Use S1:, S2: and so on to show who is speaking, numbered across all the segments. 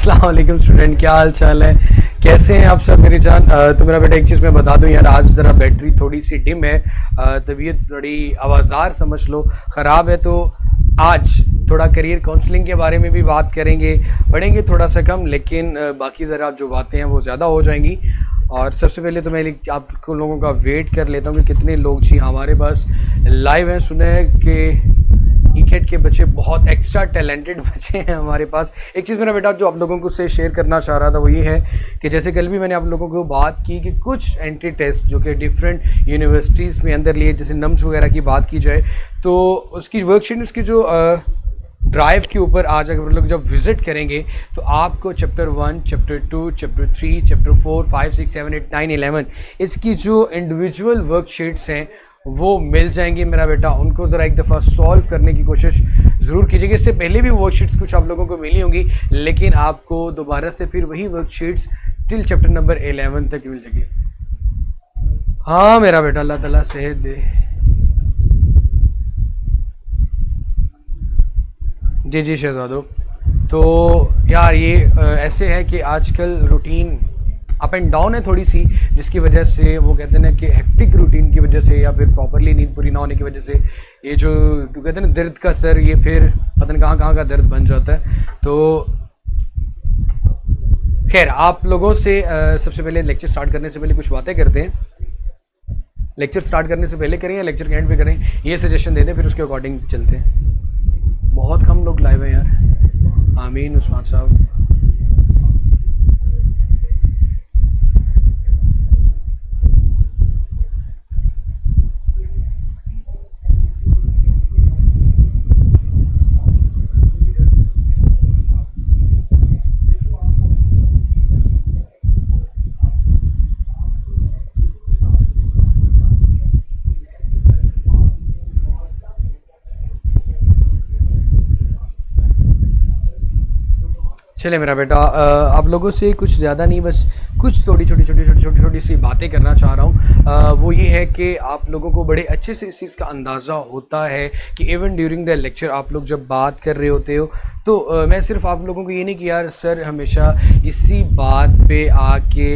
S1: अस्सलाम वालेकुम स्टूडेंट, क्या हाल चाल है, कैसे हैं आप सब मेरी जान। तो मेरा बेटा एक चीज़ मैं बता दूं यार, आज ज़रा बैटरी थोड़ी सी डिम है, तबीयत थोड़ी आवाज़ार समझ लो ख़राब है। तो आज थोड़ा करियर काउंसलिंग के बारे में भी बात करेंगे, पढ़ेंगे थोड़ा सा कम, लेकिन बाकी ज़रा जो बातें हैं वो ज़्यादा हो जाएंगी। और सबसे पहले तो मैं आपको लोगों का वेट कर लेता हूँ कि कितने लोग जी हमारे पास लाइव हैं। सुने कि ईकेट के बच्चे बहुत एक्स्ट्रा टैलेंटेड बच्चे हैं हमारे पास। एक चीज़ मेरा बेटा जो आप लोगों को से शेयर करना चाह रहा था वो ये है कि जैसे कल भी मैंने आप लोगों को बात की कि कुछ एंट्री टेस्ट जो कि डिफरेंट यूनिवर्सिटीज़ में अंदर लिए, जैसे नम्स वगैरह की बात की जाए तो उसकी वर्कशीट, उसकी जो ड्राइव के ऊपर आज अगर लोग जब विज़िट करेंगे तो आपको चैप्टर 1, चैप्टर 2, चैप्टर 3, चैप्टर 4, 5, 6, 7, 8, 9, 11 इसकी जो इंडिविजुअल वर्कशीट्स हैं वो मिल जाएंगी मेरा बेटा। उनको ज़रा एक दफ़ा सॉल्व करने की कोशिश ज़रूर कीजिएगा। इससे पहले भी वर्कशीट्स कुछ आप लोगों को मिली होंगी, लेकिन आपको दोबारा से फिर वही वर्कशीट्स टिल चैप्टर नंबर 11 तक मिल जाएगी। हाँ मेरा बेटा, अल्लाह ताला सेहत दे। जी जी शहजादो। तो यार ये ऐसे है कि आजकल रूटीन अप एंड डाउन है थोड़ी सी, जिसकी वजह से वो कहते हैं ना कि हेक्टिक रूटीन की वजह से या फिर प्रॉपरली नींद पूरी ना होने की वजह से ये जो कहते हैं ना दर्द का सर, ये फिर पता नहीं कहाँ कहाँ का दर्द बन जाता है। तो खैर आप लोगों से सबसे पहले लेक्चर स्टार्ट करने से पहले कुछ बातें करते हैं। लेक्चर स्टार्ट करने से पहले करें या लेक्चर के एंड पे करें, ये सजेशन दे दें, फिर उसके अकॉर्डिंग चलते हैं। बहुत कम लोग लाइव हैं यार। आमीन उस्मान साहब। चले मेरा बेटा, आप लोगों से कुछ ज़्यादा नहीं, बस कुछ छोटी सी बातें करना चाह रहा हूँ। वो ये है कि आप लोगों को बड़े अच्छे से इस चीज़ का अंदाज़ा होता है कि इवन ड्यूरिंग द लेक्चर आप लोग जब बात कर रहे होते हो तो मैं सिर्फ आप लोगों को ये नहीं कि यार सर हमेशा इसी बात पे आके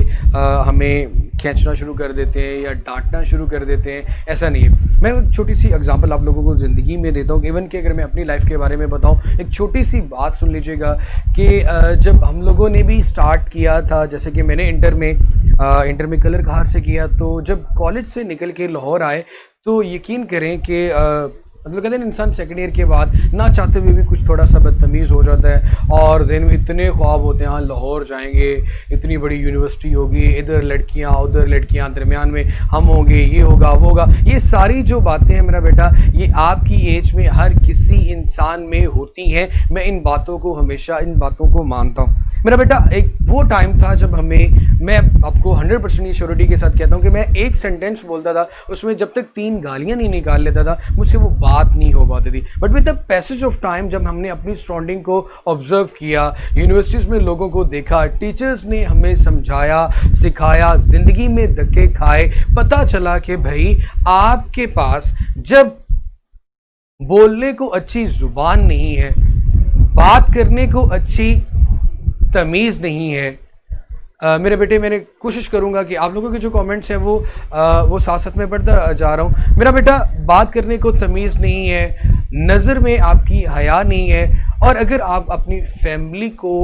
S1: हमें खींचना शुरू कर देते हैं या डांटना शुरू कर देते हैं, ऐसा नहीं है। मैं एक छोटी सी एग्जांपल आप लोगों को ज़िंदगी में देता हूँ। इवन कि अगर मैं अपनी लाइफ के बारे में बताऊँ, एक छोटी सी बात सुन लीजिएगा कि जब हम लोगों ने भी स्टार्ट किया था, जैसे कि मैंने इंटर में कलर कार से किया, तो जब कॉलेज से निकल के लाहौर आए तो यकीन करें कि मतलब कहते हैं इंसान सेकेंड ईयर के बाद ना चाहते हुए भी कुछ थोड़ा सा बदतमीज़ हो जाता है और ज़हन में इतने ख्वाब होते हैं, हाँ लाहौर जाएंगे, इतनी बड़ी यूनिवर्सिटी होगी, इधर लड़कियां उधर लड़कियां, दरमियान में हम होंगे, ये होगा वो होगा। ये सारी जो बातें हैं मेरा बेटा, ये आपकी एज में हर किसी इंसान में होती हैं। मैं इन बातों को हमेशा इन बातों को मानता हूँ मेरा बेटा। एक वो टाइम था जब मैं आपको 100% श्योरिटी के साथ कहता हूँ कि मैं एक सेंटेंस बोलता था, उसमें जब तक 3 गालियाँ नहीं निकाल लेता था मुझसे वो बात नहीं हो पाती थी। But with the passage of time जब हमने अपनी सराउंडिंग को ऑब्जर्व किया, यूनिवर्सिटीज़ में लोगों को देखा, टीचर्स ने हमें समझाया सिखाया, ज़िंदगी में धक्के खाए, पता चला कि भाई आपके पास जब बोलने को अच्छी ज़ुबान नहीं है, बात करने को अच्छी तमीज़ नहीं है, मेरे बेटे मैंने कोशिश करूंगा कि आप लोगों के जो कमेंट्स हैं वो साथ साथ में पढ़ता जा रहा हूं। मेरा बेटा बात करने को तमीज़ नहीं है, नज़र में आपकी हया नहीं है, और अगर आप अपनी फैमिली को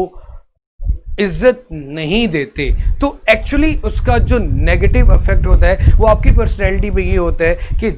S1: इज्जत नहीं देते तो एक्चुअली उसका जो नेगेटिव इफेक्ट होता है वो आपकी पर्सनैलिटी पे ये होता है कि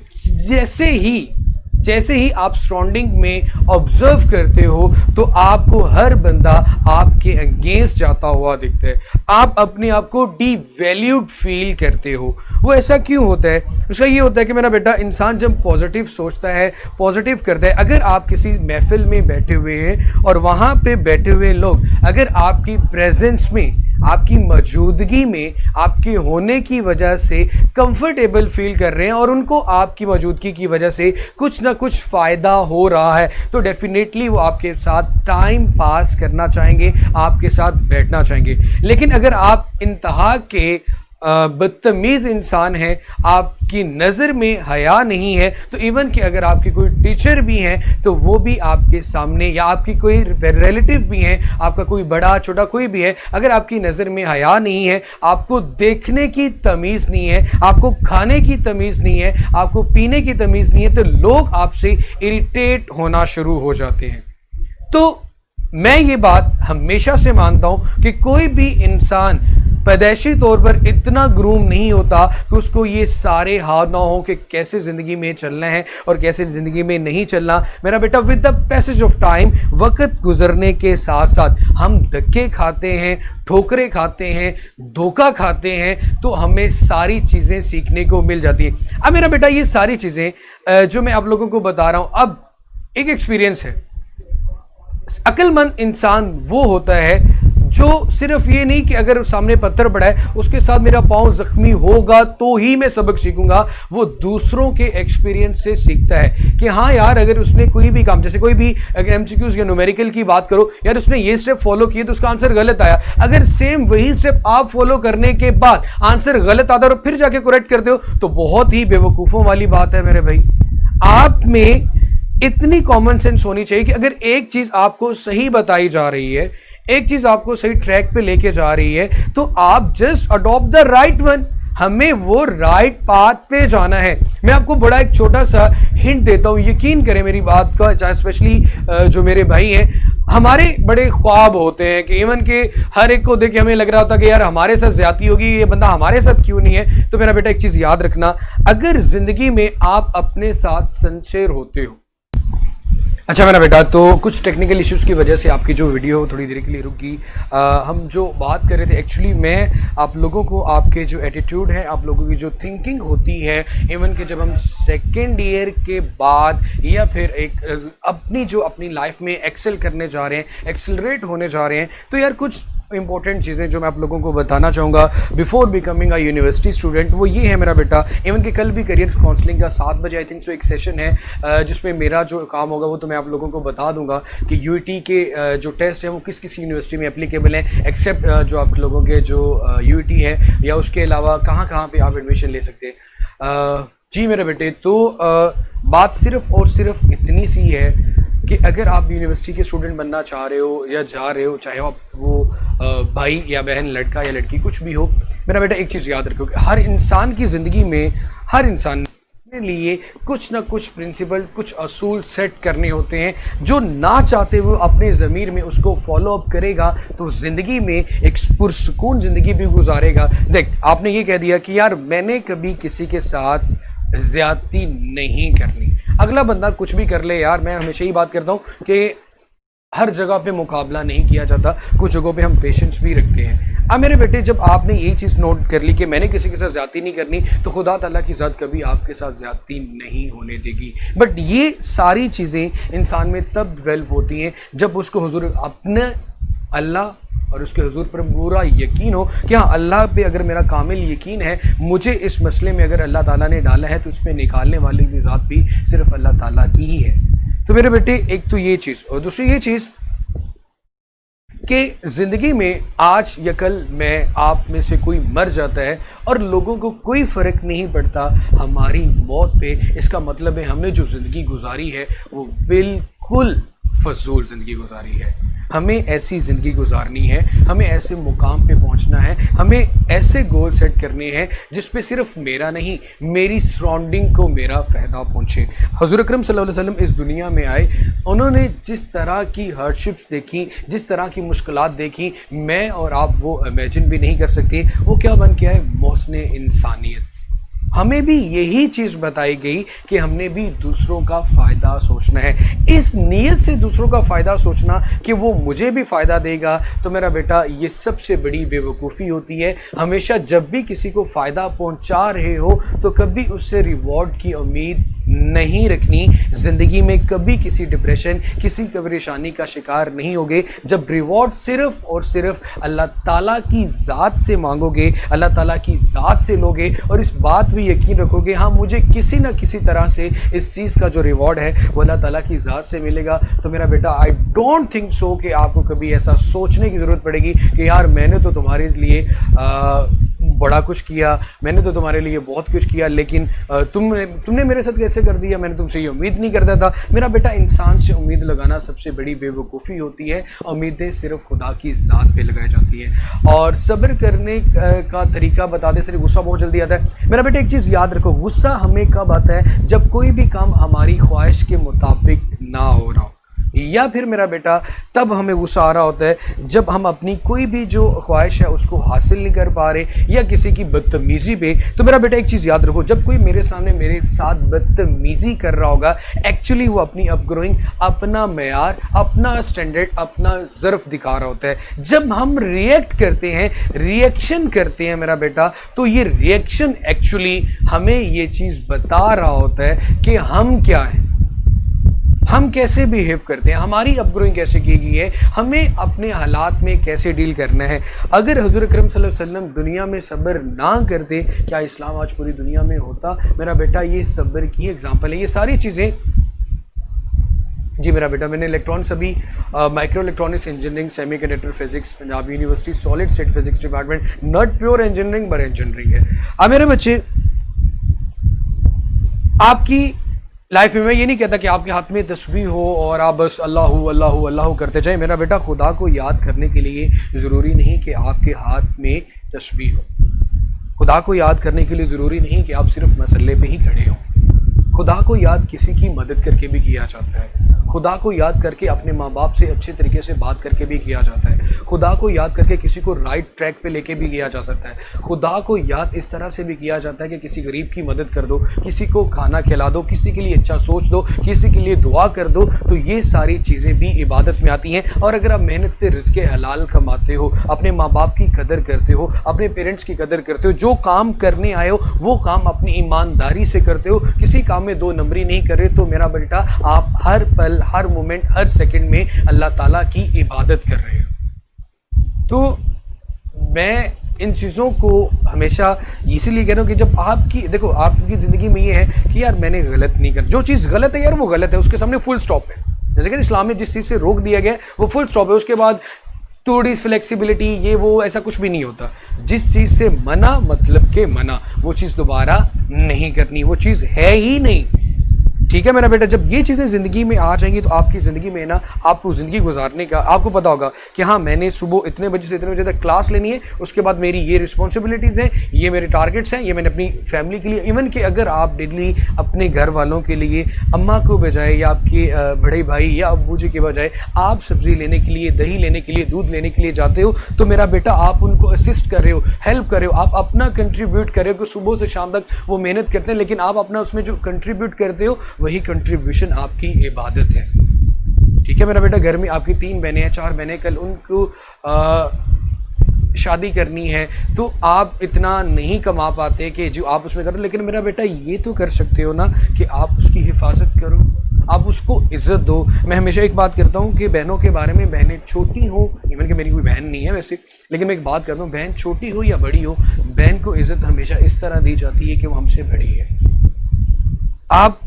S1: जैसे ही आप सराउंडिंग में ऑब्जर्व करते हो तो आपको हर बंदा आपके अगेंस्ट जाता हुआ दिखता है, आप अपने आप को डीवैल्यूड फील करते हो। वो ऐसा क्यों होता है? उसका ये होता है कि मेरा बेटा इंसान जब पॉजिटिव सोचता है, पॉजिटिव करता है, अगर आप किसी महफिल में बैठे हुए हैं और वहाँ पे बैठे हुए लोग अगर आपकी प्रेजेंस में, आपकी मौजूदगी में, आपके होने की वजह से कंफर्टेबल फील कर रहे हैं और उनको आपकी मौजूदगी की वजह से कुछ ना कुछ फ़ायदा हो रहा है, तो डेफिनेटली वो आपके साथ टाइम पास करना चाहेंगे, आपके साथ बैठना चाहेंगे। लेकिन अगर आप इंतहा के बदतमीज इंसान है, आपकी नज़र में हया नहीं है, तो इवन कि अगर आपके कोई टीचर भी हैं तो वो भी आपके सामने, या आपकी कोई रिलेटिव भी हैं, आपका कोई बड़ा छोटा कोई भी है, अगर आपकी नज़र में हया नहीं है, आपको देखने की तमीज़ नहीं है, आपको खाने की तमीज़ नहीं है, आपको पीने की तमीज़ नहीं है, तो लोग आपसे इरिटेट होना शुरू हो जाते हैं। तो मैं ये बात हमेशा से मानता हूं कि कोई भी इंसान पैदाइशी तौर पर इतना ग्रूम नहीं होता कि उसको ये सारे हाव ना हो कि कैसे ज़िंदगी में चलना है और कैसे ज़िंदगी में नहीं चलना। मेरा बेटा, with the passage of time, वक्त गुजरने के साथ साथ हम धक्के खाते हैं, ठोकरें खाते हैं, धोखा खाते हैं, तो हमें सारी चीज़ें सीखने को मिल जाती हैं। अब मेरा बेटा, ये सारी चीज़ें जो मैं आप लोगों को बता रहा हूँ, अब एक एक्सपीरियंस है। अक्लमंद इंसान वो होता है जो सिर्फ ये नहीं कि अगर सामने पत्थर पड़ा है उसके साथ मेरा पांव जख्मी होगा तो ही मैं सबक सीखूंगा, वो दूसरों के एक्सपीरियंस से सीखता है कि हाँ यार, अगर उसने कोई भी काम, जैसे कोई भी अगर एमसीक्यूज या न्यूमेरिकल की बात करो, यार उसने ये स्टेप फॉलो किए तो उसका आंसर गलत आया, अगर सेम वही स्टेप आप फॉलो करने के बाद आंसर गलत आता है और फिर जाके करेक्ट करते हो तो बहुत ही बेवकूफ़ों वाली बात है मेरे भाई। आप में इतनी कॉमन सेंस होनी चाहिए कि अगर एक चीज आपको सही बताई जा रही है, एक चीज आपको सही ट्रैक पे लेके जा रही है, तो आप just adopt the right one. हमें वो राइट पाथ पे जाना है। मैं आपको बड़ा एक छोटा सा हिंट देता हूं, यकीन करें मेरी बात का, स्पेशली जो मेरे भाई हैं, हमारे बड़े ख्वाब होते हैं कि इवन के हर एक को देख के हमें लग रहा होता कि यार हमारे साथ ज्यादती होगी, ये बंदा हमारे साथ क्यों नहीं है। तो मेरा बेटा, एक चीज याद रखना, अगर जिंदगी में आप अपने साथ सिंसियर होते हो। अच्छा मेरा बेटा, तो कुछ टेक्निकल इश्यूज़ की वजह से आपकी जो वीडियो थोड़ी देर के लिए रुक गई। हम जो बात कर रहे थे, एक्चुअली मैं आप लोगों को आपके जो एटीट्यूड है, आप लोगों की जो थिंकिंग होती है, इवन कि जब हम सेकेंड ईयर के बाद या फिर एक अपनी लाइफ में एक्सेल करने जा रहे हैं, एक्सेलरेट होने जा रहे हैं, तो यार कुछ इंपॉर्टेंट चीज़ें जो मैं आप लोगों को बताना चाहूँगा before becoming a university student, वो ये है मेरा बेटा। इवन कि कल भी करियर काउंसलिंग का 7 बजे आई थिंक सो एक सेशन है जिसमें मेरा जो काम होगा वो तो मैं आप लोगों को बता दूंगा कि यूईटी के जो टेस्ट है वो किस किस यूनिवर्सिटी में एप्लीकेबल हैं, एक्सेप्ट जो आप लोगों के जो यूईटी है, या उसके अलावा कहाँ कहाँ पर आप एडमिशन ले सकते हैं। जी मेरे बेटे, तो बात सिर्फ और सिर्फ इतनी सी है कि अगर आप यूनिवर्सिटी के स्टूडेंट बनना चाह रहे हो या जा रहे हो, चाहे आप वो भाई या बहन, लड़का या लड़की, कुछ भी हो, मेरा बेटा एक चीज़ याद रखो कि हर इंसान की ज़िंदगी में, हर इंसान के लिए कुछ ना कुछ प्रिंसिपल, कुछ असूल सेट करने होते हैं। जो ना चाहते हुए अपने ज़मीर में उसको फॉलो अप करेगा तो ज़िंदगी में एक पुरसुकून ज़िंदगी भी गुजारेगा। देख, आपने ये कह दिया कि यार मैंने कभी किसी के साथ ज़्यादती नहीं करनी, अगला बंदा कुछ भी कर ले यार, मैं हमेशा ही बात करता हूँ कि हर जगह पे मुकाबला नहीं किया जाता, कुछ जगहों पे हम पेशेंस भी रखते हैं। अब मेरे बेटे, जब आपने ये चीज़ नोट कर ली कि मैंने किसी के साथ ज़्यादती नहीं करनी, तो खुदा ताला की ज़ात कभी आपके साथ ज़्यादती नहीं होने देगी। बट ये सारी चीज़ें इंसान में तब डेवलप होती हैं जब उसको हुजूर अपने अल्लाह और उसके हुजूर पर पूरा यकीन हो कि हाँ, अल्लाह पे अगर मेरा कामिल यकीन है, मुझे इस मसले में अगर अल्लाह ताला ने डाला है तो उसमें निकालने वाली भी ज़ात भी सिर्फ अल्लाह ताला की ही है। तो मेरे बेटे, एक तो ये चीज़, और दूसरी ये चीज़ कि ज़िंदगी में आज या कल मैं आप में से कोई मर जाता है और लोगों को कोई फ़र्क नहीं पड़ता हमारी मौत पे, इसका मतलब है हमने जो ज़िंदगी गुजारी है वो बिल्कुल फजूल ज़िंदगी गुजारी है। हमें ऐसी ज़िंदगी गुजारनी है, हमें ऐसे मुकाम पे पहुंचना है, हमें ऐसे गोल सेट करने हैं जिस पे सिर्फ मेरा नहीं, मेरी सराउंडिंग को मेरा फ़ायदा पहुंचे। हुज़ूर अकरम सल्लल्लाहु अलैहि वसल्लम इस दुनिया में आए, उन्होंने जिस तरह की हार्डशिप्स देखी, जिस तरह की मुश्किलात देखी, मैं और आप वो इमेजिन भी नहीं कर सकते। वो क्या बन के आए? मोहसिन इंसानियत। हमें भी यही चीज़ बताई गई कि हमने भी दूसरों का फ़ायदा सोचना है, इस नीयत से दूसरों का फ़ायदा सोचना कि वो मुझे भी फ़ायदा देगा। तो मेरा बेटा, ये सबसे बड़ी बेवकूफ़ी होती है। हमेशा जब भी किसी को फ़ायदा पहुंचा रहे हो तो कभी उससे रिवॉर्ड की उम्मीद नहीं रखनी। ज़िंदगी में कभी किसी डिप्रेशन, किसी परेशानी का शिकार नहीं होगे जब रिवॉर्ड सिर्फ़ और सिर्फ अल्लाह ताला की ज़ात से मांगोगे, अल्लाह ताला की ज़ात से लोगे और इस बात भी यकीन रखोगे हाँ, मुझे किसी न किसी तरह से इस चीज़ का जो रिवॉर्ड है वो अल्लाह ताला की ज़ात से मिलेगा। तो मेरा बेटा, आई डोंट थिंक सो कि आपको कभी ऐसा सोचने की ज़रूरत पड़ेगी कि यार मैंने तो तुम्हारे लिए बड़ा कुछ किया, मैंने तो तुम्हारे लिए बहुत कुछ किया, लेकिन तुमने मेरे साथ कैसे कर दिया, मैंने तुमसे ये उम्मीद नहीं करता था। मेरा बेटा, इंसान से उम्मीद लगाना सबसे बड़ी बेवकूफ़ी होती है। उम्मीदें सिर्फ खुदा की ज़ात पे लगाई जाती है। और सब्र करने का तरीका बता दे, सिर्फ गुस्सा बहुत जल्दी आता है। मेरा बेटा, एक चीज़ याद रखो, गुस्सा हमें कब आता है? जब कोई भी काम हमारी ख्वाहिश के मुताबिक ना हो रहा हो, या फिर मेरा बेटा तब हमें गुस्सा आ रहा होता है जब हम अपनी कोई भी जो ख्वाहिश है उसको हासिल नहीं कर पा रहे, या किसी की बदतमीज़ी पे। तो मेरा बेटा, एक चीज़ याद रखो, जब कोई मेरे सामने मेरे साथ बदतमीज़ी कर रहा होगा, एक्चुअली वो अपनी अपग्रोइंग, अपना मेयार, अपना स्टैंडर्ड, अपना ज़र्फ दिखा रहा होता है। जब हम रिएक्ट करते हैं, रिएक्शन करते हैं मेरा बेटा, तो ये रिएक्शन एक्चुअली हमें ये चीज़ बता रहा होता है कि हम क्या हैं, हम कैसे बिहेव करते हैं, हमारी अपग्रोइंग कैसे की गई है, हमें अपने हालात में कैसे डील करना है। अगर हुज़ूर अकरम सल्लल्लाहु अलैहि वसल्लम दुनिया में सब्र ना करते, क्या इस्लाम आज पूरी दुनिया में होता? मेरा बेटा, ये सब्र की एग्जाम्पल है। ये सारी चीज़ें, जी मेरा बेटा, मैंने इलेक्ट्रॉनिक्स अभी micro electronics engineering, semi conductor physics, Punjab university solid state physics department, not pure engineering पर इंजीनियरिंग है। अब मेरे बच्चे, आपकी लाइफ में मैं ये नहीं कहता कि आपके हाथ में तस्बीह हो और आप बस अल्लाहू अल्लाहू अल्लाहू करते जाए। मेरा बेटा, खुदा को याद करने के लिए ज़रूरी नहीं कि आपके हाथ में तस्बीह हो। खुदा को याद करने के लिए ज़रूरी नहीं कि आप सिर्फ मसल्ले पे ही खड़े हों। खुदा को याद किसी की मदद करके भी किया जाता है। खुदा को याद करके अपने माँ बाप से अच्छे तरीके से बात करके भी किया जाता है। खुदा को याद करके किसी को राइट ट्रैक पे लेके भी किया जा सकता है। खुदा को याद इस तरह से भी किया जाता है कि किसी गरीब की मदद कर दो, किसी को खाना खिला दो, किसी के लिए अच्छा सोच दो, किसी के लिए दुआ कर दो। तो ये सारी चीज़ें भी इबादत में आती हैं। और अगर आप मेहनत से रिज़्क़ हलाल कमाते हो, अपने माँ बाप की कदर करते हो, अपने पेरेंट्स की कदर करते हो, जो काम करने आए हो वो काम अपनी ईमानदारी से करते हो, किसी काम में दो नंबरी नहीं कर रहे, तो मेरा बेटा, आप हर पल, हर मोमेंट, हर सेकंड में अल्लाह ताला की इबादत कर रहे हो। तो मैं इन चीज़ों को हमेशा इसीलिए कह रहा हूँ कि जब आपकी, देखो, आपकी ज़िंदगी में ये है कि यार मैंने गलत नहीं कर, जो चीज़ गलत है यार वो गलत है, उसके सामने फुल स्टॉप है। लेकिन इस्लाम में जिस चीज़ से रोक दिया गया है वो फुल स्टॉप है, उसके बाद थोड़ी फ्लेक्सिबिलिटी, ये वो ऐसा कुछ भी नहीं होता। जिस चीज़ से मना मतलब के मना, वो चीज़ दोबारा नहीं करनी, वो चीज़ है ही नहीं। ठीक है मेरा बेटा, जब ये चीज़ें ज़िंदगी में आ जाएंगी तो आपकी ज़िंदगी में ना, आपको ज़िंदगी गुजारने का आपको पता होगा कि हाँ, मैंने सुबह इतने बजे से इतने बजे तक क्लास लेनी है, उसके बाद मेरी ये रिस्पॉन्सिबिलिटीज़ हैं, ये मेरे टारगेट्स हैं, ये मैंने अपनी फैमिली के लिए, इवन कि अगर आप डेली अपने घर वालों के लिए अम्मा को बजाय या आपके बड़े भाई या अब्बू जी के बजाय आप सब्ज़ी लेने के लिए, दही लेने के लिए, दूध लेने के लिए जाते हो, तो मेरा बेटा आप उनको असिस्ट कर रहे हो, हेल्प कर रहे हो, आप अपना कंट्रीब्यूट कर रहे हो कि सुबह से शाम तक वो मेहनत करते हैं, लेकिन आप अपना उसमें जो कंट्रीब्यूट करते हो वही कंट्रीब्यूशन आपकी इबादत है। ठीक है मेरा बेटा, घर में आपकी 3 बहनें हैं, 4 बहनें, कल उनको शादी करनी है, तो आप इतना नहीं कमा पाते कि जो आप उसमें करो, लेकिन मेरा बेटा ये तो कर सकते हो ना कि आप उसकी हिफाजत करो, आप उसको इज़्ज़त दो। मैं हमेशा एक बात करता हूँ कि बहनों के बारे में, बहनें छोटी हो, इवन कि मेरी कोई बहन नहीं है वैसे, लेकिन मैं एक बात करता हूँ, बहन छोटी हो या बड़ी हो, बहन को इज़्ज़त हमेशा इस तरह दी जाती है कि वो हमसे बड़ी है। आप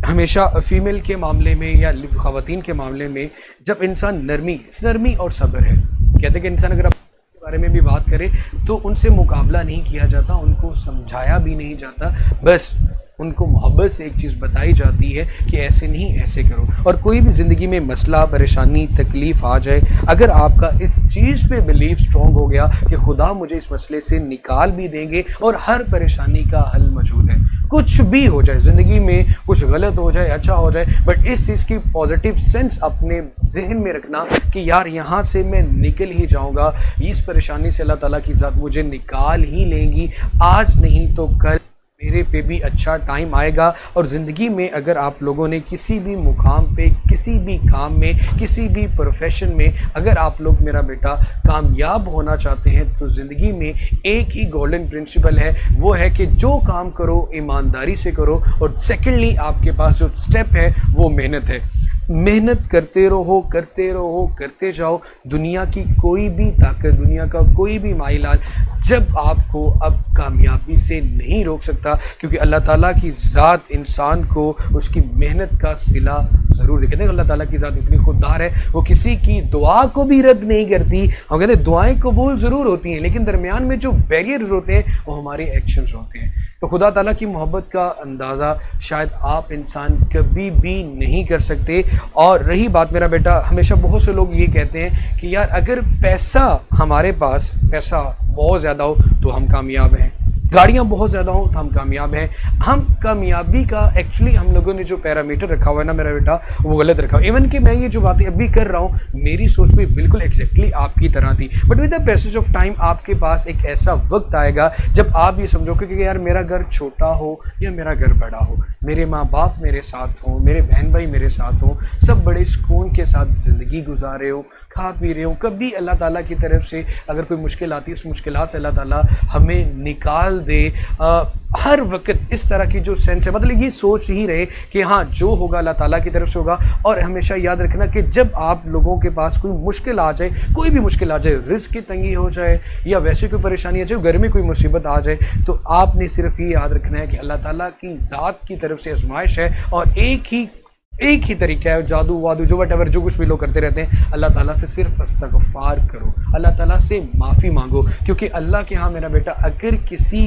S1: हमेशा फीमेल के मामले में या ख़वातीन के मामले में जब इंसान नरमी और सब्र है, कहते हैं कि इंसान अगर अपने बारे में भी बात करे तो उनसे मुकाबला नहीं किया जाता, उनको समझाया भी नहीं जाता, बस उनको मोहब्बत से एक चीज़ बताई जाती है कि ऐसे नहीं, ऐसे करो। और कोई भी ज़िंदगी में मसला, परेशानी, तकलीफ़ आ जाए, अगर आपका इस चीज़ पे बिलीव स्ट्रॉन्ग हो गया कि खुदा मुझे इस मसले से निकाल भी देंगे और हर परेशानी का हल मौजूद है, कुछ भी हो जाए ज़िंदगी में, कुछ गलत हो जाए, अच्छा हो जाए, बट इस चीज़ की पॉजिटिव सेंस अपने जहन में रखना कि यार यहाँ से मैं निकल ही जाऊँगा, इस परेशानी से अल्लाह ताला की ज़ात मुझे निकाल ही लेंगी, आज नहीं तो कल मेरे पे भी अच्छा टाइम आएगा। और ज़िंदगी में अगर आप लोगों ने किसी भी मुकाम पे, किसी भी काम में, किसी भी प्रोफेशन में, अगर आप लोग मेरा बेटा कामयाब होना चाहते हैं, तो ज़िंदगी में एक ही गोल्डन प्रिंसिपल है, वो है कि जो काम करो ईमानदारी से करो, और सेकेंडली आपके पास जो स्टेप है वो मेहनत है। मेहनत करते रहो, करते रहो, करते जाओ। दुनिया की कोई भी ताकत, दुनिया का कोई भी माइलाल जब आपको अब कामयाबी से नहीं रोक सकता, क्योंकि अल्लाह ताला की ज़ात इंसान को उसकी मेहनत का सिला ज़रूर दे। कहते हैं अल्लाह ताला की ज़ात इतनी खुददार है, वो किसी की दुआ को भी रद्द नहीं करती। हम कहते हैं दुआएं कबूल ज़रूर होती हैं, लेकिन दरमियान में जो बैरियर्स होते हैं वो हमारे एक्शंस होते हैं। तो खुदा ताला की मोहब्बत का अंदाज़ा शायद आप इंसान कभी भी नहीं कर सकते। और रही बात मेरा बेटा, हमेशा बहुत से लोग ये कहते हैं कि यार अगर पैसा हमारे पास, पैसा बहुत ज़्यादा हो तो हम कामयाब हैं, गाड़ियाँ बहुत ज़्यादा हो तो हम कामयाब हैं। हम कामयाबी का एक्चुअली हम लोगों ने जो पैरामीटर रखा हुआ है ना मेरा बेटा, वो गलत रखा हुआ है। इवन कि मैं ये जो बातें अभी कर रहा हूँ मेरी सोच भी बिल्कुल एग्जैक्टली आपकी तरह थी, but with the passage of time आपके पास एक ऐसा वक्त आएगा जब आप ये समझोगे कि यार मेरा घर छोटा हो या मेरा घर बड़ा हो, मेरे माँ बाप मेरे साथ हों, मेरे बहन भाई मेरे साथ हों, सब बड़े सुकून के साथ ज़िंदगी गुजारे हो, खा पी रहे हो, कभी अल्लाह ताला की तरफ से अगर कोई मुश्किल आती है उस मुश्किलात से अल्लाह ताला हमें निकाल दे। हर वक्त इस तरह की जो सेंस है, मतलब ये सोच ही रहे कि हाँ जो होगा अल्लाह ताला की तरफ से होगा। और हमेशा याद रखना कि जब आप लोगों के पास कोई मुश्किल आ जाए, कोई भी मुश्किल आ जाए, रिस्क की तंगी हो जाए या वैसे कोई परेशानी आ जाए, घर में कोई मुसीबत आ जाए, तो आपने सिर्फ ये याद रखना है कि अल्लाह ताला की ज़ात की तरफ से आजमाइश है और एक ही तरीका है, जादू वादू जो वट जो कुछ भी लोग करते रहते हैं, अल्लाह ताला से सिर्फ इस्तग़फ़ार करो, अल्लाह ताला से माफ़ी मांगो। क्योंकि अल्लाह के यहाँ मेरा बेटा अगर किसी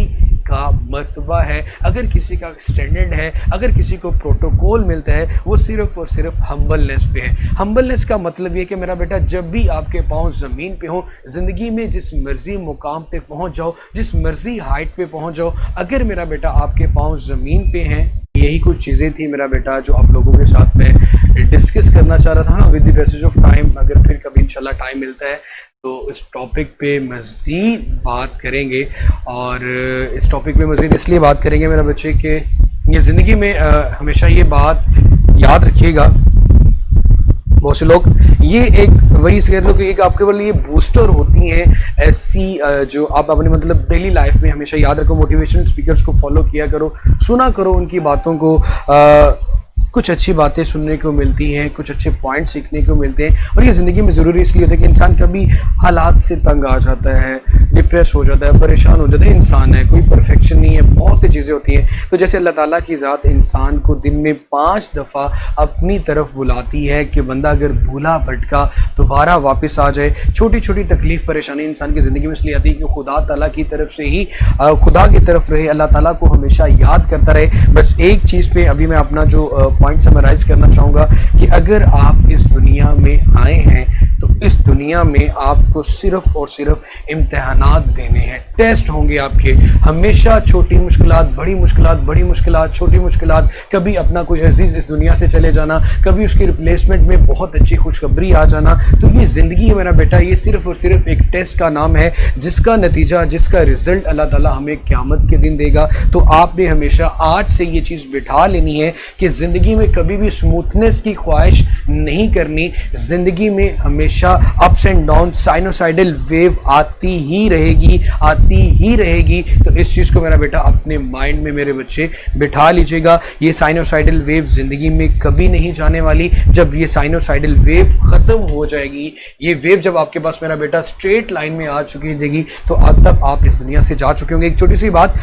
S1: का मर्तबा है, अगर किसी का स्टैंडर्ड है, अगर किसी को प्रोटोकॉल मिलता है, वो सिर्फ और सिर्फ हम्बलनेस पे है। हम्बलनेस का मतलब ये कि मेरा बेटा जब भी आपके पाँव ज़मीन पे हों, ज़िंदगी में जिस मर्ज़ी मुकाम पे पहुँच जाओ, जिस मर्ज़ी हाइट पे पहुँच जाओ, अगर मेरा बेटा आपके पाँव ज़मीन पे हैं, यही कुछ चीज़ें थी मेरा बेटा जो आप लोगों के साथ में डिस्कस करना चाह रहा था with the passage of time. अगर फिर कभी इंशाल्लाह टाइम मिलता है तो इस टॉपिक पे मज़ीद बात करेंगे। और इस टॉपिक पे मज़ीद इसलिए बात करेंगे मेरा बच्चे कि ये ज़िंदगी में हमेशा ये बात याद रखिएगा, बहुत से लोग ये एक वही कह लो कि एक आपके वाले ये बूस्टर होती हैं ऐसी जो आप अपने मतलब डेली लाइफ में हमेशा याद रखो। मोटिवेशनल स्पीकर्स को फॉलो किया करो, सुना करो उनकी बातों को। कुछ अच्छी बातें सुनने को मिलती हैं, कुछ अच्छे पॉइंट सीखने को मिलते हैं। और ये ज़िंदगी में ज़रूरी इसलिए होता है कि इंसान कभी हालात से तंग आ जाता है, डिप्रेस हो जाता है, परेशान हो जाता है। इंसान है, कोई परफेक्शन नहीं है, बहुत सी चीज़ें होती हैं। तो जैसे अल्लाह ताला की ज़ात इंसान को दिन में 5 दफ़ा अपनी तरफ बुलाती है कि बंदा अगर भूला भटका दोबारा वापस आ जाए। छोटी छोटी तकलीफ़ परेशानी इंसान की ज़िंदगी में इसलिए आती है कि खुदा ताला की तरफ से ही खुदा की तरफ रहे, अल्लाह ताला को हमेशा याद करता रहे। बस एक चीज़ पे अभी मैं अपना जो पॉइंट समराइज करना चाहूँगा कि अगर आप इस दुनिया में आए हैं तो इस दुनिया में आपको सिर्फ और सिर्फ इम्तिहानात देने हैं, टेस्ट होंगे आपके। हमेशा छोटी मुश्किलात, बड़ी मुश्किलात, बड़ी मुश्किलात, छोटी मुश्किलात, कभी अपना कोई अजीज़ इस दुनिया से चले जाना, कभी उसकी रिप्लेसमेंट में बहुत अच्छी खुशखबरी आ जाना। तो ये ज़िंदगी है मेरा बेटा, ये सिर्फ और सिर्फ एक टेस्ट का नाम है जिसका नतीजा, जिसका रिज़ल्ट अल्लाह ताला हमें क़यामत के दिन देगा। तो आपने हमेशा आज से ये चीज़ बिठा लेनी है कि ज़िंदगी में कभी भी स्मूथनेस की ख्वाहिश नहीं करनी। ज़िंदगी में हमेशा ups and down, sinusoidal wave आती ही रहेगी, आती ही रहेगी। तो इस चीज़ को मेरा बेटा अपने माइंड में मेरे बच्चे बिठा लीजिएगा। ये साइनोसाइडल वेव ज़िंदगी में कभी नहीं जाने वाली। जब ये साइनोसाइडल वेव ख़त्म हो जाएगी, ये वेव जब आपके पास मेरा बेटा स्ट्रेट लाइन में आ चुकी जाएगी, तो अब तक आप इस दुनिया से जा चुके होंगे। एक छोटी सी बात,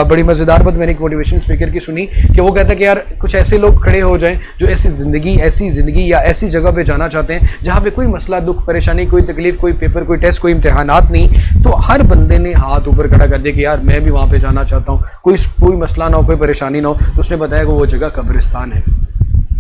S1: बड़ी मज़ेदार बात मैंने एक मोटिवेशन स्पीकर की सुनी कि वो कहता है कि यार कुछ ऐसे लोग खड़े हो जाएं जो ऐसी ज़िंदगी या ऐसी जगह पे जाना चाहते हैं जहाँ पे कोई मसला, दुख, परेशानी, कोई तकलीफ, कोई पेपर, कोई टेस्ट, कोई इम्तिहानात नहीं। तो हर बंदे ने हाथ ऊपर खड़ा कर दिया कि यार मैं भी वहाँ पे जाना चाहता हूँ, कोई मसला ना हो, कोई परेशानी ना हो। तो उसने बताया कि वो जगह कब्रिस्तान है।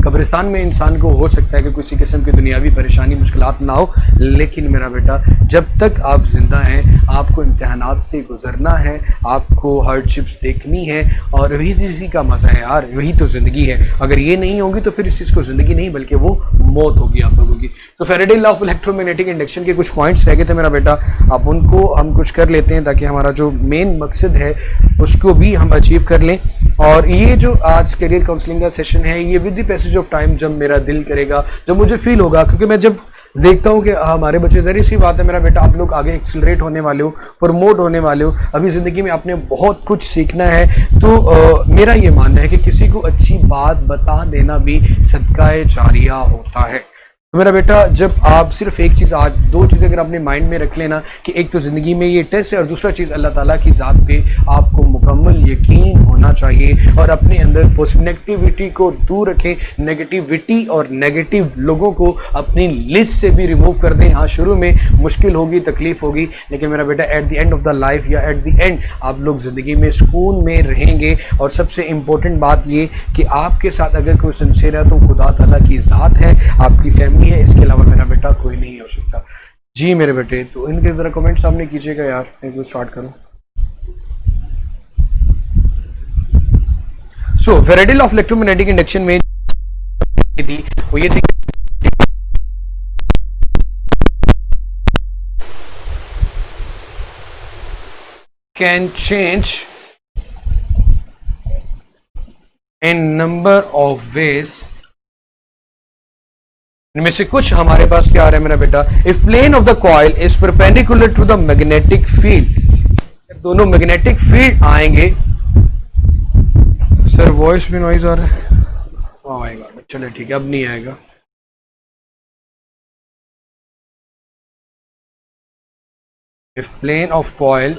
S1: कब्रिस्तान में इंसान को हो सकता है कि किसी किस्म की दुनियावी परेशानी, मुश्किलात ना हो, लेकिन मेरा बेटा जब तक आप ज़िंदा हैं आपको इम्तिहानात से गुज़रना है, आपको हार्डशिप्स देखनी है। और वही चीज़ का मज़ा है यार, वही तो ज़िंदगी है। अगर ये नहीं होगी तो फिर इस चीज़ को ज़िंदगी नहीं बल्कि वो मौत होगी आप लोगों की। तो Faraday law of electromagnetic induction के कुछ पॉइंट्स रह गए थे मेरा बेटा, अब उनको हम कुछ कर लेते हैं ताकि हमारा जो मेन मकसद है उसको भी हम अचीव कर लें। और ये जो आज करियर काउंसलिंग का सेशन है, ये with the passage of time जब मेरा दिल करेगा, जब मुझे फील होगा, क्योंकि मैं जब देखता हूँ कि हमारे बच्चे, ज़री सी बात है मेरा बेटा, आप लोग आगे एक्सिलरेट होने वाले हो, प्रमोट होने वाले हो, अभी ज़िंदगी में आपने बहुत कुछ सीखना है। तो मेरा ये मानना है कि किसी को अच्छी बात बता देना भी सदका जारिया होता है। तो मेरा बेटा, जब आप सिर्फ एक चीज़, आज दो चीज़ें अगर अपने माइंड में रख लेना कि एक तो ज़िंदगी में ये टेस्ट है और दूसरा चीज़ अल्लाह ताला की ज़ात पे आपको मुकम्मल यकीन होना चाहिए और अपने अंदर नेगेटिविटी को दूर रखें। नेगेटिविटी और नेगेटिव लोगों को अपनी लिस्ट से भी रिमूव कर दें। हाँ, शुरू में मुश्किल होगी, तकलीफ होगी, लेकिन मेरा बेटा at the end of the life या एट द एंड आप लोग ज़िंदगी में सुकून में रहेंगे। और सबसे इम्पोर्टेंट बात ये कि आपके साथ अगर कोई सिंसियर है तो खुदा ताला की ज़ात है, आपकी फैमिली है, इसके अलावा मेरा बेटा कोई नहीं हो सकता। जी मेरे बेटे, तो इनके ज़रा कमेंट सामने कीजिएगा यार, एक स्टार्ट करूँ। सो वेराइटी ऑफ इलेक्ट्रोमैग्नेटिक इंडक्शन में थी वो ये थी can change in number of veg. इनमें से कुछ हमारे पास क्या आ रहा है मेरा बेटा, if plane of the coil is perpendicular to the magnetic field, दोनों मैग्नेटिक फील्ड आएंगे। सर वॉइस में नॉइज आ रहा है, आएगा, चलो ठीक है, अब नहीं आएगा। If plane of coil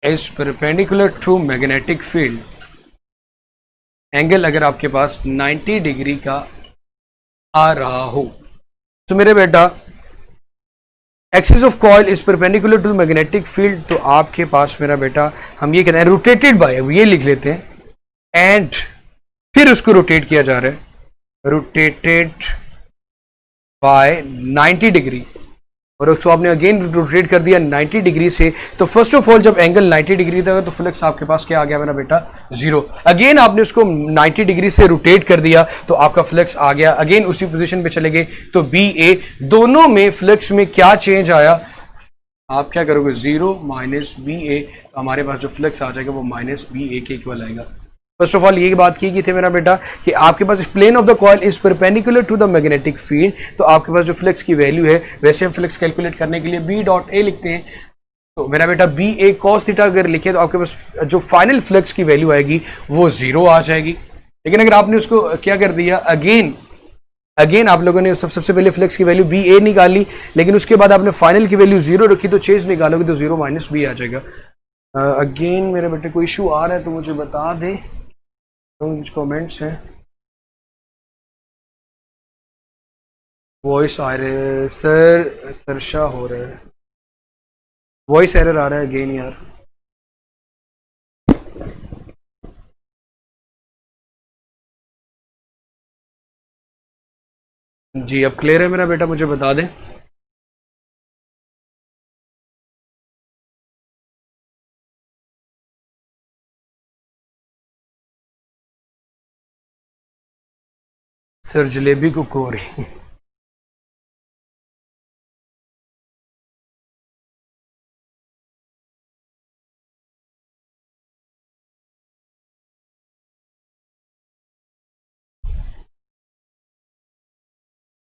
S1: is perpendicular to magnetic field, angle अगर आपके पास 90 डिग्री का आ रहा हो, तो मेरे बेटा axis of coil is perpendicular to magnetic field, तो आपके पास मेरा बेटा हम ये कहते हैं रोटेटेड बाय, ये लिख लेते हैं, एंड फिर उसको रोटेट किया जा रहा है, रोटेटेड बाय 90 डिग्री, और उसको आपने अगेन रोटेट कर दिया 90 डिग्री से। तो फर्स्ट ऑफ ऑल जब एंगल 90 डिग्री था तो फ्लक्स आपके पास क्या आ गया मेरा बेटा, जीरो। अगेन आपने उसको 90 डिग्री से रोटेट कर दिया तो आपका फ्लक्स आ गया, अगेन उसी पोजीशन पे चले गए तो बी ए, दोनों में फ्लक्स में क्या चेंज आया, आप क्या करोगे, जीरो माइनस बी ए, हमारे पास जो फ्लक्स आ जाएगा वो माइनस बी ए के इक्वल आएगा। फर्स्ट ऑफ ऑल ये बात की थी मेरा बेटा कि आपके पास plane of the coil is perpendicular to the magnetic field, तो आपके पास जो फ्लक्स की वैल्यू है, वैसे हम फ्लक्स कैलकुलेट करने के लिए बी डॉट ए लिखते हैं। तो मेरा बेटा बी ए कॉस थीटा अगर लिखे तो आपके पास जो फाइनल फ्लक्स की वैल्यू आएगी वो जीरो आ जाएगी। लेकिन अगर आपने उसको क्या कर दिया, अगेन आप लोगों ने सबसे पहले फ्लक्स की वैल्यू बी ए निकाली, लेकिन उसके बाद आपने फाइनल की वैल्यू जीरो रखी, तो चेंज निकालोगे तो जीरो माइनस बी आ जाएगा। अगेन मेरे बेटे कोई इशू आ रहा है तो मुझे बता दें, कुछ कमेंट्स हैं, वॉइस आ रहे हैं सर, सरशा हो रहा है, वॉइस एरर आ रहा है अगेन यार। जी अब क्लियर है मेरा बेटा, मुझे बता दें। सर जलेबी को कोरी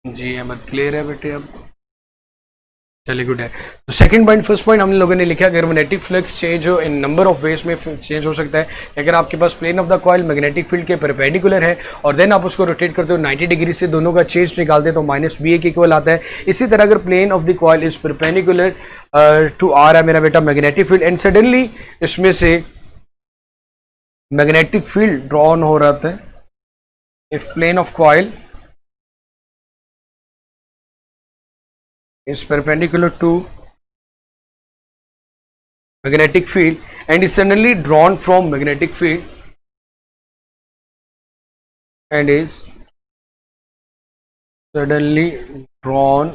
S1: जी अहमद क्लियर है बेटे, अब चलिए गुड है। तो सेकंड पॉइंट, फर्स्ट पॉइंट हम लोगों ने लिखा अगर मैग्नेटिक फ्लक्स चेंज हो इन नंबर ऑफ वेज में चेंज हो सकता है। अगर आपके पास plane of the coil magnetic field के परपेंडिकुलर है और देन आप उसको रोटेट करते हो 90 डिग्री से, दोनों का चेंज निकालते हैं तो माइनस बी ए के इक्वल आता है। इसी तरह अगर plane of the coil is perpendicular to आर है मेरा बेटा मैग्नेटिक फील्ड, एंड सडनली इसमें से मैग्नेटिक फील्ड ड्रॉन हो रहा था, if plane of coil is perpendicular to magnetic field and is suddenly drawn from magnetic field and is suddenly drawn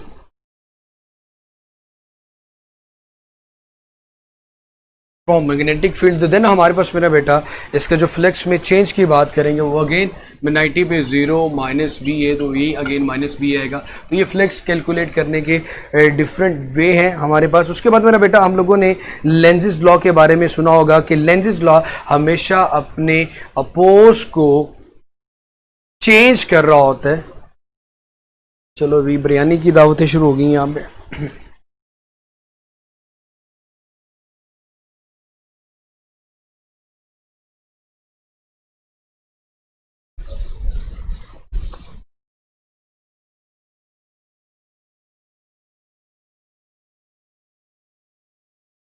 S1: from magnetic field, तो देन हमारे पास मेरा बेटा इसका जो फ्लक्स में चेंज की बात करेंगे वो अगेन 90 पे जीरो माइनस बी है, तो ये अगेन माइनस बी आएगा। तो ये फ्लक्स कैलकुलेट करने के डिफरेंट वे हैं हमारे पास। उसके बाद मेरा बेटा हम लोगों ने लेंजिस लॉ के बारे में सुना होगा कि लेंजिस लॉ हमेशा अपने अपोज को चेंज कर रहा होता है, चलो अभी बिरयानी की दावतें शुरू हो गई यहाँ पे।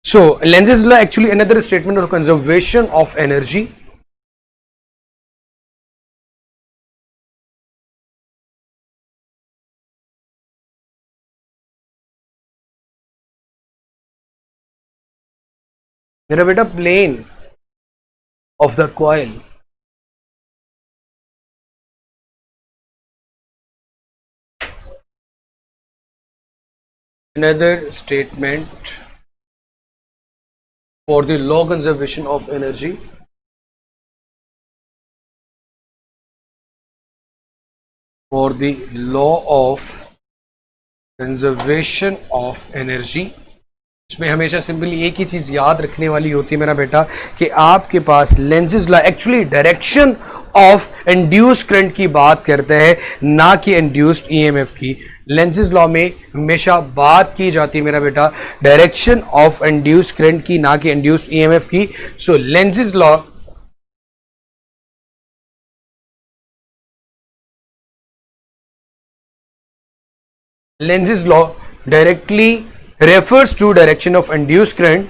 S1: So Lenz's law actually another statement of conservation of energy. मेरा बेटा plane of the coil another statement for the law conservation of energy. For the law of conservation of energy, इसमें हमेशा सिंपली एक ही चीज याद रखने वाली होती है मेरा बेटा कि आपके पास Lenz's law actually direction of induced current की बात करता है, ना कि इंड्यूस्ड ईएमएफ की। लेंजेस लॉ में हमेशा बात की जाती है मेरा बेटा डायरेक्शन ऑफ इंड्यूस्ड करंट की, ना कि इंड्यूस्ड ईएमएफ की। So Lenz's law Lenz's law directly refers to direction of induced current,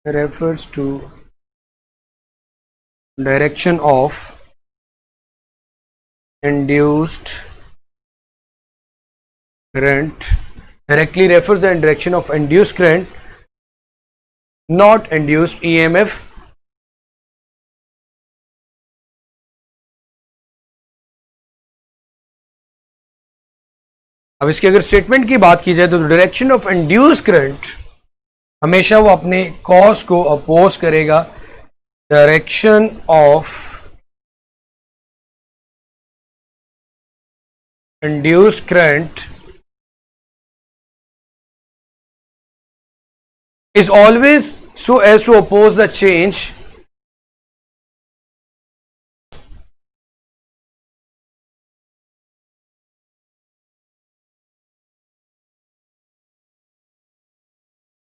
S1: refers to direction of induced current, directly refers the direction of induced current, not induced EMF. अब इसकी अगर statement की बात की जाए तो direction of induce current हमेशा वो अपने कॉज को अपोज करेगा। Direction of induce current is always so as to oppose the change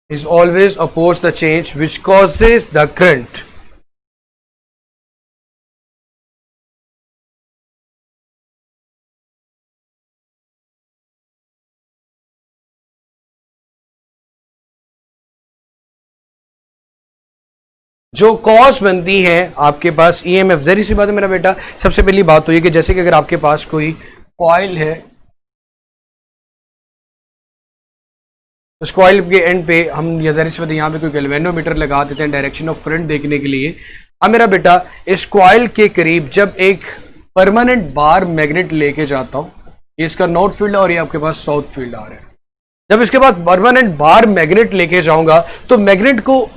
S1: is always oppose the change which causes the current. जो कॉज बनती है आपके पास ईएमएफ, जरी सी बात है मेरा बेटा। सबसे पहली बात तो ये कि जैसे कि अगर आपके पास कोई कॉइल है, उस कॉइल के एंड पे हम जरी सी बात यहाँ पे कोई गैल्वेनोमीटर लगा देते हैं डायरेक्शन ऑफ करंट देखने के लिए। अब मेरा बेटा इस कॉइल के करीब जब एक परमानेंट बार मैग्नेट लेके जाता हूं, ये इसका नॉर्थ फील्ड है और ये आपके पास साउथ फील्ड आ रहा है। जब इसके बाद परमानेंट बार मैग्नेट लेके जाऊंगा तो मैग्नेट को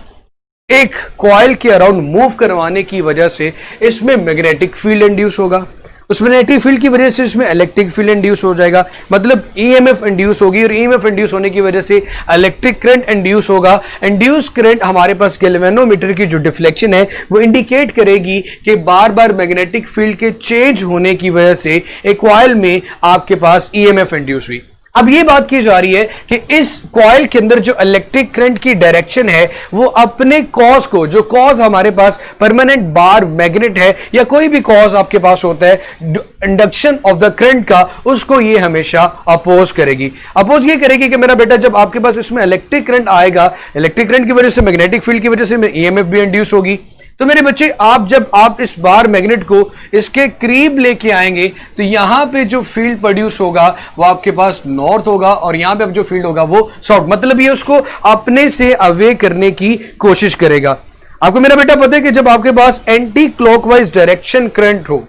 S1: एक कॉइल के अराउंड मूव करवाने की वजह से इसमें मैग्नेटिक फील्ड इंड्यूस होगा। उस मैग्नेटिक फील्ड की वजह से इसमें इलेक्ट्रिक फील्ड इंड्यूस हो जाएगा, मतलब ईएमएफ इंड्यूस होगी और ईएमएफ इंड्यूस होने की वजह से इलेक्ट्रिक करंट इंड्यूस होगा। इंड्यूस करंट हमारे पास गैल्वेनोमीटर की जो डिफ्लेक्शन है वो इंडिकेट करेगी कि बार बार मैग्नेटिक फील्ड के चेंज होने की वजह से एक कॉइल में आपके पास ईएमएफ इंड्यूस हुई। अब ये बात की जा रही है कि इस कॉइल के अंदर जो इलेक्ट्रिक करंट की डायरेक्शन है वो अपने कॉज को, जो कॉज हमारे पास परमानेंट बार मैग्नेट है या कोई भी कॉज आपके पास होता है इंडक्शन ऑफ द करंट का, उसको ये हमेशा अपोज करेगी। अपोज ये करेगी कि मेरा बेटा जब आपके पास इसमें इलेक्ट्रिक करंट आएगा, इलेक्ट्रिक करंट की वजह से मैग्नेटिक फील्ड की वजह से ईएमएफ भी इंड्यूस होगी। तो मेरे बच्चे जब आप इस बार मैग्नेट को इसके करीब लेके आएंगे तो यहां पे जो फील्ड प्रोड्यूस होगा वो आपके पास नॉर्थ होगा और यहां पे जो फील्ड होगा वो साउथ, मतलब ये उसको अपने से अवे करने की कोशिश करेगा। आपको मेरा बेटा पता है कि जब आपके पास एंटी क्लॉकवाइज डायरेक्शन करंट हो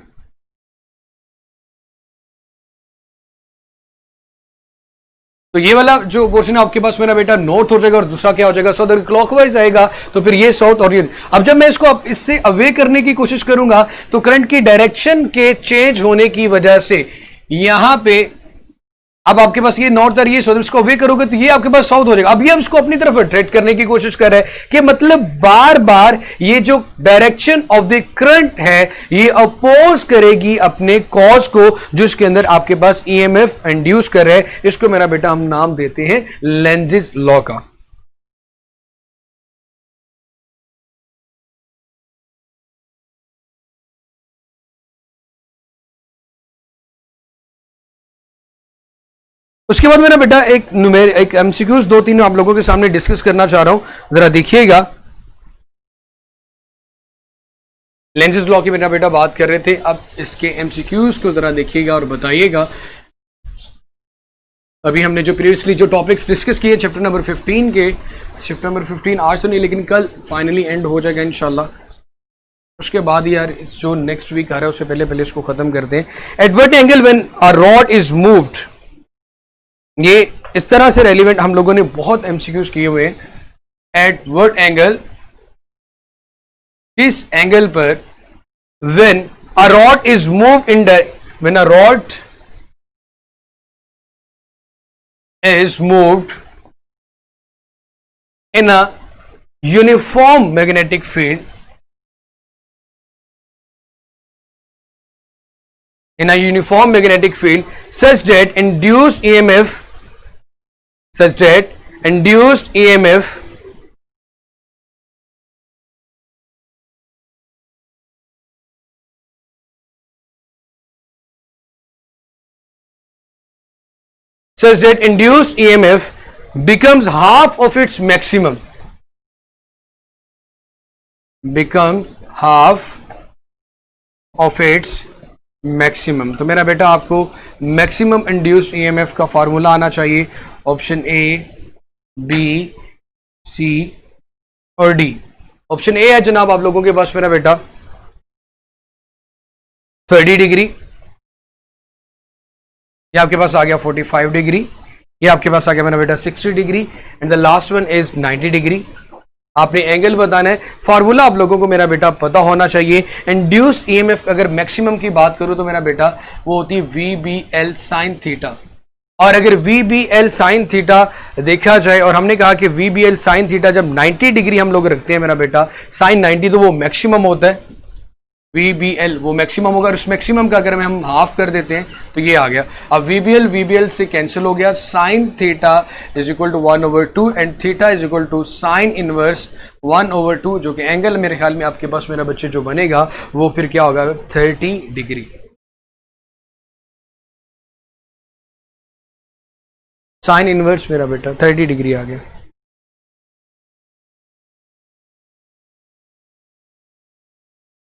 S1: तो ये वाला जो पोर्शन है आपके पास मेरा बेटा नॉर्थ हो जाएगा और दूसरा क्या हो जाएगा साउथ। अगर क्लॉकवाइज आएगा तो फिर ये साउथ और ये। अब जब मैं इसको इससे अवे करने की कोशिश करूंगा तो करंट की डायरेक्शन के चेंज होने की वजह से यहां पे अब आपके पास ये नॉर्थ और ये साउथ, इसको वे करोगे तो ये आपके पास साउथ हो जाएगा। अब ये हम इसको अपनी तरफ अट्रैक्ट करने की कोशिश कर रहे हैं कि मतलब बार बार ये जो डायरेक्शन ऑफ द करंट है ये अपोज करेगी अपने कॉज को, जिसके अंदर आपके पास ईएमएफ इंड्यूस कर रहे हैं। इसको मेरा बेटा हम नाम देते हैं लेंजिस लॉ का। उसके बाद मेरा बेटा एक एमसीक्यूज दो तीन आप लोगों के सामने डिस्कस करना चाह रहा हूं, जरा देखिएगा। लेंजिस लॉ की मेरा बेटा बात कर रहे थे, अब इसके एमसीक्यूज को जरा देखिएगा और बताइएगा। अभी हमने जो प्रीवियसली जो टॉपिक्स डिस्कस किए चैप्टर नंबर 15 के, चैप्टर नंबर 15 आज तो नहीं लेकिन कल फाइनली एंड हो जाएगा इंशाल्लाह। उसके बाद यार जो नेक्स्ट वीक आ रहा है उससे पहले पहले इसको खत्म करते हैं। At what angle when a rod is moved, ये इस तरह से रेलिवेंट हम लोगों ने बहुत एमसीक्यूज किए हुए हैं। एट व्हाट एंगल, किस एंगल पर, when a rod is move in when a rod is moved in a uniform magnetic field, in a uniform magnetic field such that induced EMF such that induced EMF such that induced EMF becomes half of its maximum, becomes half of its maximum. तो मेरा बेटा आपको maximum induced EMF का formula आना चाहिए। Option A, B, सी और D. Option A है जनाब आप लोगों के पास मेरा बेटा 30 डिग्री, ये आपके पास आ गया 45 डिग्री, ये आपके पास आ गया मेरा बेटा 60 degree and the last one is 90 degree. आपने एंगल बताना है, फॉर्मूला आप लोगों को मेरा बेटा पता होना चाहिए। इंड्यूस्ड ईएमएफ अगर मैक्सिमम की बात करूं तो मेरा बेटा वो होती है V B L sine theta. और अगर V B L sine theta देखा जाए और हमने कहा कि V B L sine theta जब 90 डिग्री हम लोग रखते हैं मेरा बेटा साइन 90, तो वो मैक्सिमम होता है। वी बी एल वो मैक्सिमम होगा, उस मैक्सिमम का अगर हम हाफ कर देते हैं तो ये आ गया। अब वी बी एल से कैंसिल हो गया। Sine theta is equal to 1/2 and theta is equal to sine inverse 1/2, जो कि एंगल मेरे ख्याल में आपके पास मेरा बच्चे जो बनेगा वो फिर क्या होगा 30 डिग्री। साइन इनवर्स मेरा बेटा 30 डिग्री आ गया।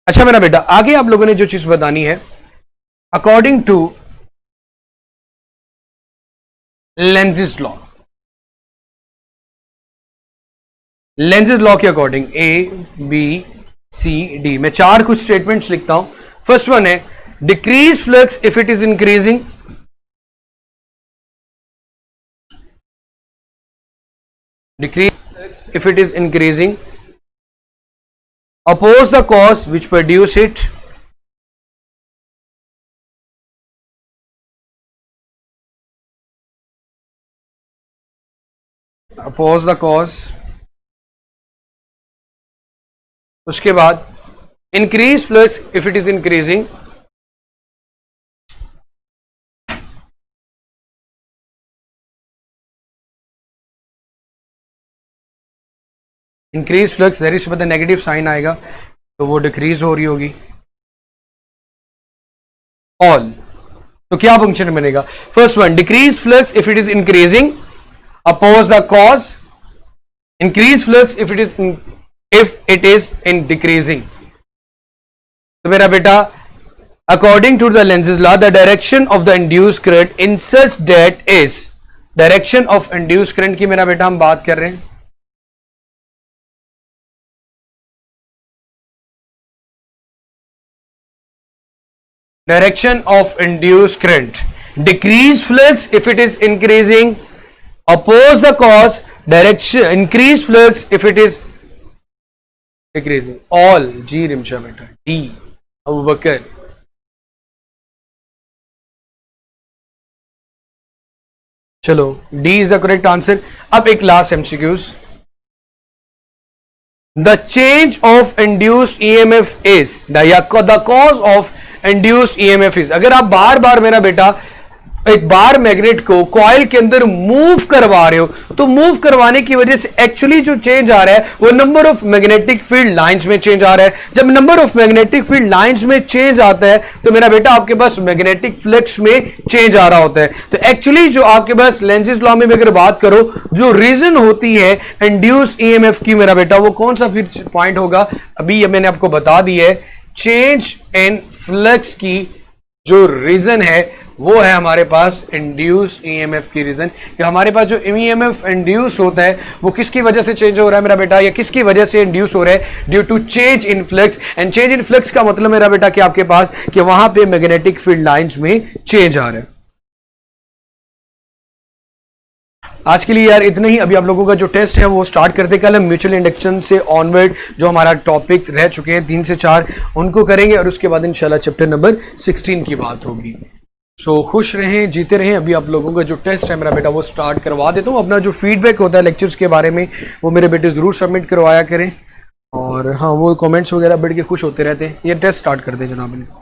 S1: अच्छा मेरा बेटा आगे आप लोगों ने जो चीज बतानी है, according to Lenz's law, Lenz's law के according A B C D, मैं चार कुछ स्टेटमेंट्स लिखता हूं। फर्स्ट वन है decrease flux if it is increasing, decrease flux if it is increasing, oppose the cause which produce it, oppose the cause। उसके बाद increase flux if it is increasing, increase flux जहरी से negative sign आएगा तो वो decrease हो रही होगी। ऑल, तो क्या फंक्शन बनेगा? First one decrease flux if it is increasing, oppose the cause, increase flux if it is in decreasing. तो मेरा बेटा according to the Lenz's law the direction of the induced current in such that is, direction of induced current की मेरा बेटा हम बात कर रहे हैं। Direction of induced current, decrease flux if it is increasing, oppose the cause, direction increase flux if it is decreasing। all जी रिमशा बेटा, D Abu बकर। चलो D is the correct answer. अब एक last MCQs, the change of induced EMF is the cause of induced EMF is. अगर आप बार बार मेरा बेटा एक bar magnet को कॉइल के अंदर मूव करवा रहे हो, तो मूव करवाने की वजह से एक्चुअली जो चेंज आ रहा है वो number of magnetic field lines में चेंज आ रहा है। जब number of magnetic field lines में चेंज आता है तो मेरा बेटा आपके पास मैग्नेटिक फ्लक्स में चेंज आ रहा होता है। तो एक्चुअली जो आपके पास लेंज़ेस लॉ में अगर बात करो, जो रीजन होती है इंड्यूस्ड ईएमएफ की मेरा बेटा, वो कौन सा फिर पॉइंट होगा? अभी मैंने आपको बता दी है, चेंज इन फ्लक्स की जो रीजन है वो है हमारे पास इंड्यूस्ड ईएमएफ की रीजन। कि हमारे पास जो ईएमएफ इंड्यूस होता है वो किसकी वजह से चेंज हो रहा है मेरा बेटा, या किसकी वजह से इंड्यूस हो रहा है? Due to change in flux. And change in flux का मतलब मेरा बेटा कि आपके पास कि वहां पे मैग्नेटिक फील्ड लाइंस में चेंज आ रहा है। आज के लिए यार इतना ही। अभी आप लोगों का जो टेस्ट है वो स्टार्ट करते, कल हम म्यूचुअल इंडक्शन से ऑनवर्ड जो हमारा टॉपिक रह चुके हैं 3 से 4 उनको करेंगे, और उसके बाद इंशाल्लाह चैप्टर नंबर 16 की बात होगी। सो खुश रहें, जीते रहें। अभी आप लोगों का जो टेस्ट है मेरा बेटा वो स्टार्ट करवा देता हूँ। अपना जो फीडबैक होता है लेक्चर्स के बारे में वो मेरे बेटे ज़रूर सबमिट करवाया करें, और हाँ वो कमेंट्स वगैरह बढ़ के खुश होते रहते हैं। ये टेस्ट स्टार्ट कर दें जनाब।